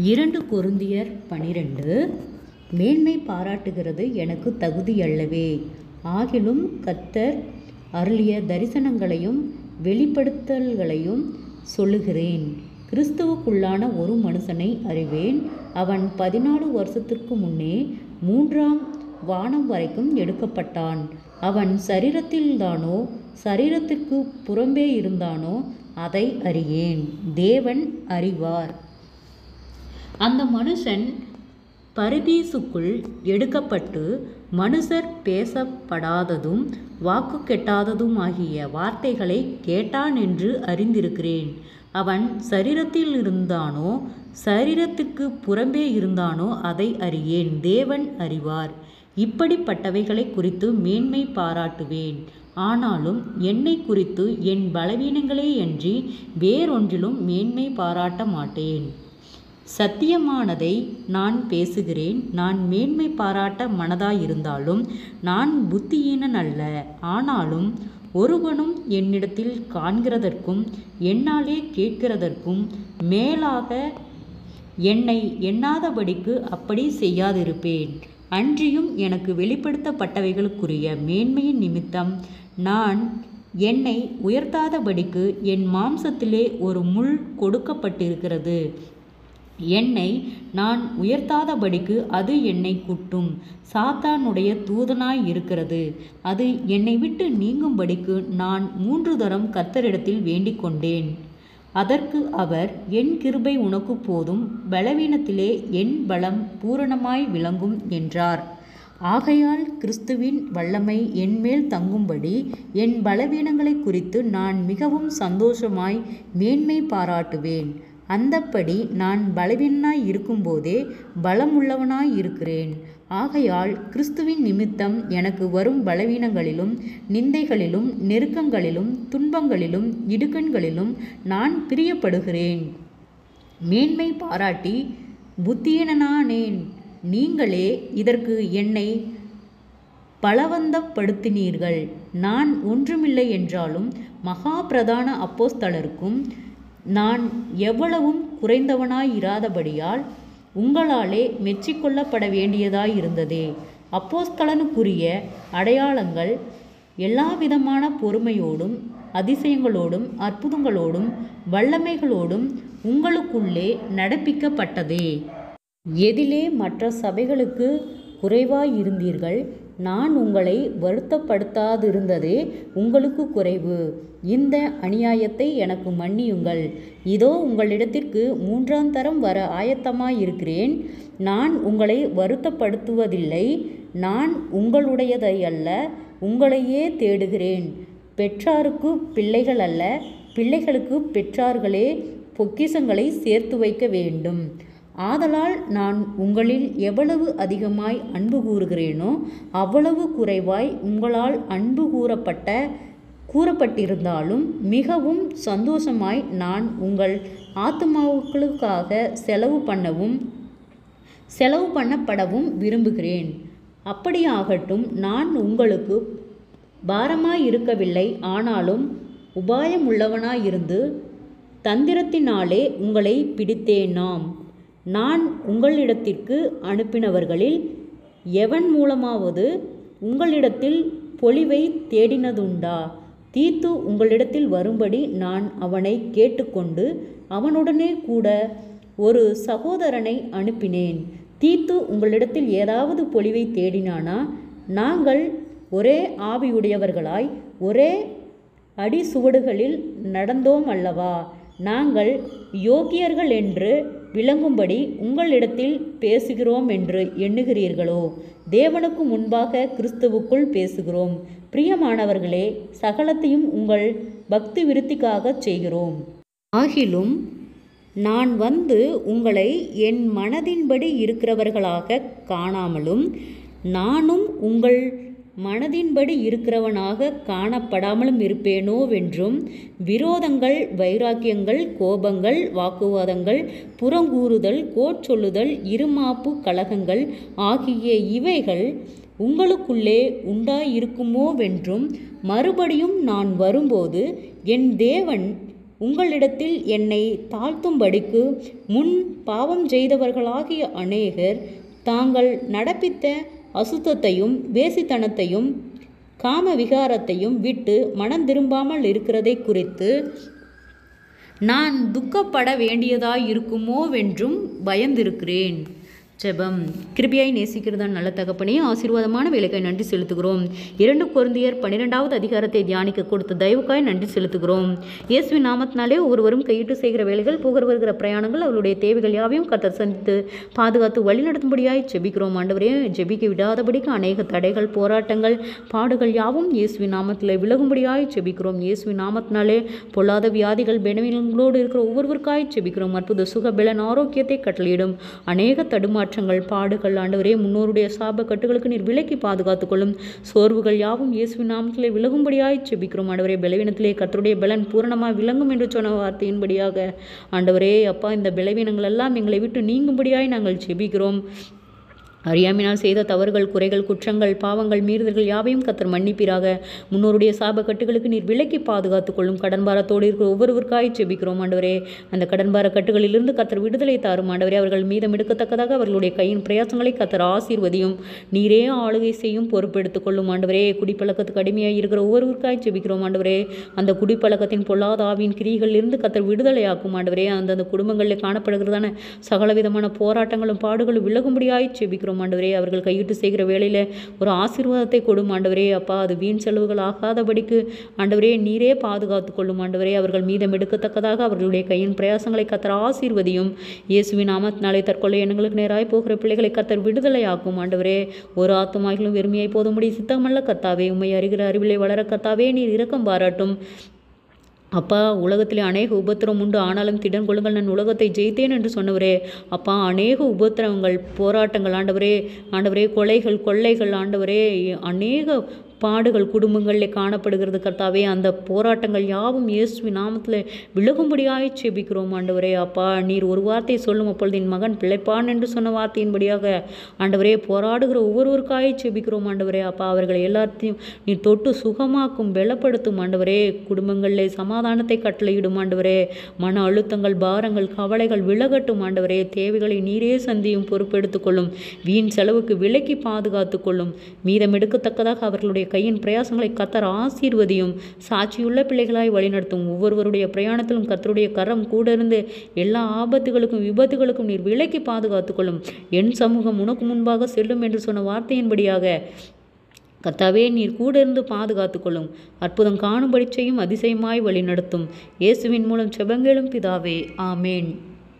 2 கொரிந்தியர் 12 மேன்மை பாராட்டுகிறது எனக்கு தகுதியல்லவே. ஆகிலும் கர்த்தர் அருளிய தரிசனங்களையும் வெளிப்படுத்தல்களையும் சொல்லுகிறேன். கிறிஸ்துவுக்குள்ளான ஒரு மனுஷனை அறிவேன். அவன் 14 வருஷத்திற்கு முன்னே 3ஆம் வானம் வரைக்கும் எடுக்கப்பட்டான். அவன் சரீரத்தில்தானோ சரீரத்திற்கு புறம்பே இருந்தானோ அதை அறியேன். தேவன் அறிவார். அந்த மனுஷன் பரதீசுக்குள் எடுக்கப்பட்டு மனுஷர் பேசப்படாததும் வாக்கு கெட்டாததுமாகிய வார்த்தைகளை கேட்டான் என்று அறிந்திருக்கிறேன். அவன் சரீரத்தில் இருந்தானோ சரீரத்திற்கு புறம்பே இருந்தானோ அதை அறியேன். தேவன் அறிவார். இப்படிப்பட்டவைகளை குறித்து மேன்மை பாராட்டுவேன். ஆனாலும் என்னை குறித்து என் பலவீனங்களேயன்றி வேறொன்றிலும் மேன்மை பாராட்ட மாட்டேன். சத்தியமானதை நான் பேசுகிறேன். நான் மேன்மை பாராட்ட மனதாயிருந்தாலும் நான் புத்தியீனன் அல்ல. ஆனாலும் ஒருவனும் என்னிடத்தில் காண்கிறதற்கும் என்னாலே கேட்கிறதற்கும் மேலாக என்னை எண்ணாதபடிக்கு அப்படி செய்யாதிருப்பேன். அன்றியும் எனக்கு வெளிப்படுத்தப்பட்டவைகளுக்குரிய மேன்மையின் நிமித்தம் நான் என்னை உயர்த்தாதபடிக்கு என் மாம்சத்திலே ஒரு முள் கொடுக்கப்பட்டிருக்கிறது. என்னை நான் உயர்த்தாதபடிக்கு அது என்னை குட்டும் சாத்தானுடைய தூதனாய் இருக்கிறது. அது என்னை விட்டு நீங்கும்படிக்கு நான் 3 தரம் கர்த்தரிடத்தில் வேண்டிக் கொண்டேன். அதற்கு அவர், என் கிருபை உனக்கு போதும், பலவீனத்திலே என் பலம் பூரணமாய் விளங்கும் என்றார். ஆகையால் கிறிஸ்துவின் வல்லமை என்மேல் தங்கும்படி என் பலவீனங்களை குறித்து நான் மிகவும் சந்தோஷமாய் மேன்மை பாராட்டுவேன். அந்தப்படி நான் பலவீனனாய் இருக்கும்போதே பலமுள்ளவனாய் இருக்கிறேன். ஆகையால் கிறிஸ்துவின் நிமித்தம் எனக்கு வரும் பலவீனங்களிலும் நிந்தைகளிலும் நெருக்கங்களிலும் துன்பங்களிலும் இடுக்கண்களிலும் நான் பிரியப்படுகிறேன். மேன்மை பாராட்டி புத்தியீனனானேன். நீங்களே இதற்கு என்னை பலவந்தப்படுத்தினீர்கள். நான் ஒன்றுமில்லை என்றாலும் மகா பிரதான அப்போஸ்தலருக்கும் நான் எவ்வளவும் குறைந்தவனாயிராதபடியால் உங்களாலே மெச்சிக்கொள்ளப்பட வேண்டியதாயிருந்ததே. அப்போஸ்தலனுக்குரிய அடையாளங்கள் எல்லாவிதமான பொறுமையோடும் அதிசயங்களோடும் அற்புதங்களோடும் வல்லமைகளோடும் உங்களுக்குள்ளே நடப்பிக்கப்பட்டதே. எதிலே மற்ற சபைகளுக்கு குறைவாயிருந்தீர்கள். நான் உங்களை வருத்தப்படுத்தாதிருந்ததே உங்களுக்கு குறைவு. இந்த அநியாயத்தை எனக்கு மன்னியுங்கள். இதோ உங்களிடத்திற்கு 3ஆம் தரம் வர ஆயத்தமாயிருக்கிறேன். நான் உங்களை வருத்தப்படுத்துவதில்லை. நான் உங்களுடையதையல்ல, உங்களையே தேடுகிறேன். பெற்றாருக்கு பிள்ளைகள் அல்ல, பிள்ளைகளுக்கு பெற்றார்களே பொக்கிஷங்களை சேர்த்து வைக்க வேண்டும். ஆதலால் நான் உங்களில் எவ்வளவு அதிகமாய் அன்பு கூறுகிறேனோ அவ்வளவு குறைவாய் உங்களால் அன்பு கூறப்பட்டிருந்தாலும் மிகவும் சந்தோஷமாய் நான் உங்கள் ஆத்துமாக்களுக்காக செலவு பண்ணப்படவும் விரும்புகிறேன். அப்படியாகட்டும். நான் உங்களுக்கு பாரமாயிருக்கவில்லை. ஆனாலும் உபாயமுள்ளவனாயிருந்து தந்திரத்தினாலே உங்களை பிடித்தேனாம். நான் உங்களிடத்திற்கு அனுப்பினவர்களில் எவன் மூலமாவது உங்களிடத்தில் பொழிவை தேடினதுண்டா? தீத்து உங்களிடத்தில் வரும்படி நான் அவனை கேட்டுக்கொண்டு அவனுடனே கூட ஒரு சகோதரனை அனுப்பினேன். தீத்து உங்களிடத்தில் ஏதாவது பொழிவை தேடினானா? நாங்கள் ஒரே ஆவியுடையவர்களாய் ஒரே அடிசுவடுகளில் நடந்தோம் அல்லவா? நாங்கள் யோக்கியர்கள் என்று விளங்கும்படி உங்களிடத்தில் பேசுகிறோம் என்று எண்ணுகிறீர்களோ? தேவனுக்கு முன்பாக கிறிஸ்துவுக்குள் பேசுகிறோம். பிரியமானவர்களே, சகலத்தையும் உங்கள் பக்தி விருத்திக்காகச் செய்கிறோம். ஆகிலும் நான் வந்து உங்களை என் மனதின்படி இருக்கிறவர்களாக காணாமலும் நானும் உங்கள் மனதின்படி இருக்கிறவனாக காணப்படாமலும் இருப்பேனோவென்றும் விரோதங்கள் வைராக்கியங்கள் கோபங்கள் வாக்குவாதங்கள் புறங்கூறுதல் கோட்சொல்லுதல் இருமாப்பு கலகங்கள் ஆகிய இவைகள் உங்களுக்குள்ளே உண்டாயிருக்குமோவென்றும் மறுபடியும் நான் வரும்போது என் தேவன் உங்களிடத்தில் என்னை தாழ்த்தும்படிக்கு முன் பாவம் செய்தவர்களாகிய அநேகர் தாங்கள் நடப்பித்த அசுத்தத்தையும் வேசித்தனத்தையும் காம விகாரத்தையும் விட்டு மனம் திரும்பாமல் இருக்கிறதை குறித்து நான் துக்கப்பட வேண்டியதாயிருக்குமோவென்றும் பயந்திருக்கிறேன். ஜெபம். கிருபையாய் நேசிக்கிறதான் நல்ல தகப்பனே, ஆசீர்வாதமான வேலைக்காய் நன்றி செலுத்துகிறோம். 2 கொரிந்தியர் 12வது அதிகாரத்தை தியானிக்க கொடுத்த தயவுக்காய் நன்றி செலுத்துகிறோம். இயேசுவின் நாமத்தினாலே ஒருவரும் கையிட்டு செய்கிற வேலைகள், போகிற வருகிற பிரயாணங்கள், அவருடைய தேவைகள் யாவையும் கர்த்தர் சந்தித்து பாதுகாத்து வழிநடத்தும்படியாய் ஜெபிக்கிறோம். ஆண்டவரே, ஜெபிக்க விடாதபடிக்கு அநேக தடைகள், போராட்டங்கள், பாடுகள் யாவும் இயேசுவின் நாமத்தில் விலகும்படியாய் ஜெபிக்கிறோம். இயேசுவின் நாமத்தினாலே பொல்லாத வியாதிகள், பெனவீனங்களோடு இருக்கிற ஒவ்வொருவருக்காய் ஜெபிக்கிறோம். அற்புத சுக பலன் ஆரோக்கியத்தை கட்டளையிடும் அநேக தடுமாற்றங்கள், பாடுகள் ஆண்டவரே, முன்னோருடைய சாப கட்டுகளுக்கு நீர் விலக்கி பாதுகாத்துக் கொள்ளும். சோர்வுகள் யாவும் இயேசுவின் நாமத்திலே விலகும்படியாய் ஜெபிக்கிறோம். ஆண்டவரே, பலவீனத்திலே கர்த்தருடைய பலன் பூரணமாக விளங்கும் என்று சொன்ன வார்த்தையின்படியாக ஆண்டவரே அப்பா, இந்த பலவீனங்கள் எல்லாம் எங்களை விட்டு நீங்கும்படியாய் நாங்கள் ஜெபிக்கிறோம். அறியாமையினால் செய்த தவறுகள், குறைகள், குற்றங்கள், பாவங்கள், மீறுதல்கள் யாவையும் கர்த்தர் மன்னிப்பீராக. முன்னோருடைய சாப கட்டுகளுக்கு நீர் விலக்கி பாதுகாத்துக் கொள்ளும். கடன்பாரத்தோடு இருக்கிற ஒவ்வொருவருக்காய் ஜெபிக்கிறோம். ஆண்டவரே, அந்த கடன்பார கட்டுகளிலிருந்து கர்த்தர் விடுதலை தாரும். ஆண்டவரே, அவர்கள் மீதம் எடுக்கத்தக்கதாக அவர்களுடைய கையின் பிரயாசங்களை கர்த்தர் ஆசீர்வதியும். நீரே ஆளுகை செய்யும் பொறுப்பெடுத்துக் கொள்ளும். ஆண்டவரே, குடிப்பழக்கத்துக்கு அடிமையாக இருக்கிற ஒவ்வொருவருக்காய் ஜெபிக்கிறோம். ஆண்டவரே, அந்த குடிப்பழக்கத்தின் பொல்லாத ஆவியின் கிரிகளிலிருந்து கர்த்தர் விடுதலையாக்கும். ஆண்டவரே, அந்த குடும்பங்களில் காணப்படுகிறதான சகலவிதமான போராட்டங்களும் பாடுகளும் விலகும்படியாய் ஜெபிக்கிறோம். ஆண்டவரே, அவர்கள் கையிட்டு செய்கிற வேளையில் ஒரு ஆசீர்வாதத்தை கொடும். ஆண்டவரே அப்பா, அது வீண் செலவுகள் ஆகாதபடிக்கு ஆண்டவரே நீரே பாதுகாத்துக் கொள்ளும். ஆண்டவரே, அவர்கள் மீதம் எடுக்கத்தக்கதாக அவர்களுடைய கையின் பிரயாசங்களை கர்த்தர் ஆசீர்வதியும். இயேசுவின் நாமத்தினாலே தற்கொலை எண்ணங்களுக்கு நேராய் போகிற பிள்ளைகளை கர்த்தர் விடுதலையாக்கும். ஆண்டவரே, ஒரு ஆத்துமாயிலும் வெறுமையை போதும்படி சித்தமல்ல கர்த்தாவே, உம்மை அறிகிற அறிவிலை வளர கர்த்தாவே நீர் இரக்கம் பாராட்டும். அப்பா, உலகத்திலே அநேக உபத்திரம் உண்டு, ஆனாலும் திடன் கொள்ளுங்கள், நான் உலகத்தை ஜெயித்தேன் என்று சொன்னவரே அப்பா, அநேக உபத்திரவங்கள், போராட்டங்கள் ஆண்டவரே, கொலைகள், கொள்ளைகள் ஆண்டவரே, அநேக பாடுகள் குடும்பங்களில் காணப்படுகிறது கர்த்தாவே. அந்த போராட்டங்கள் யாவும் இயேசுவின் நாமத்தில் விலகும்படியாய் ஜெபிக்கிறோம். ஆண்டவரே அப்பா, நீர் ஒரு வார்த்தையை சொல்லும், அப்பொழுது என் மகன் பிழைப்பான் என்று சொன்ன வார்த்தையின்படியாக ஆண்டவரே போராடுகிற ஒவ்வொருவருக்காய் ஜெபிக்கிறோம். ஆண்டவரே அப்பா, அவர்கள் எல்லாத்தையும் நீர் தொட்டு சுகமாக்கும், பலப்படுத்தும். ஆண்டவரே, குடும்பங்களில் சமாதானத்தை கட்டளையிடும். ஆண்டவரே, மன அழுத்தங்கள், பாரங்கள், கவலைகள் விலகட்டும். ஆண்டவரே, தேவைகளை நீரே சந்தியும் பொறுப்பெடுத்துக் கொள்ளும். வீண் செலவுக்கு விலக்கி பாதுகாத்துக் கொள்ளும். மீதம் எடுக்கத்தக்கதாக அவர்களுடைய கையின் பிரயாசங்களை கர்த்தர் ஆசீர்வதியும். சாட்சியுள்ள பிள்ளைகளாய் வழிநடத்தும். ஒவ்வொருவருடைய பிரயாணத்திலும் கர்த்தருடைய கரம் கூட இருந்து எல்லா ஆபத்துகளுக்கும் விபத்துகளுக்கும் நீர் விலக்கி பாதுகாத்துக் கொள்ளும். என் சமூகம் உனக்கு முன்பாக செல்லும் என்று சொன்ன வார்த்தையின்படியாக கர்த்தாவே நீர் கூட இருந்து பாதுகாத்துக் கொள்ளும். அற்புதம் காணும்படி செய்யும், அதிசயமாய் வழிநடத்தும். இயேசுவின் மூலம் ஜெபங்களும் பிதாவே, ஆமேன்.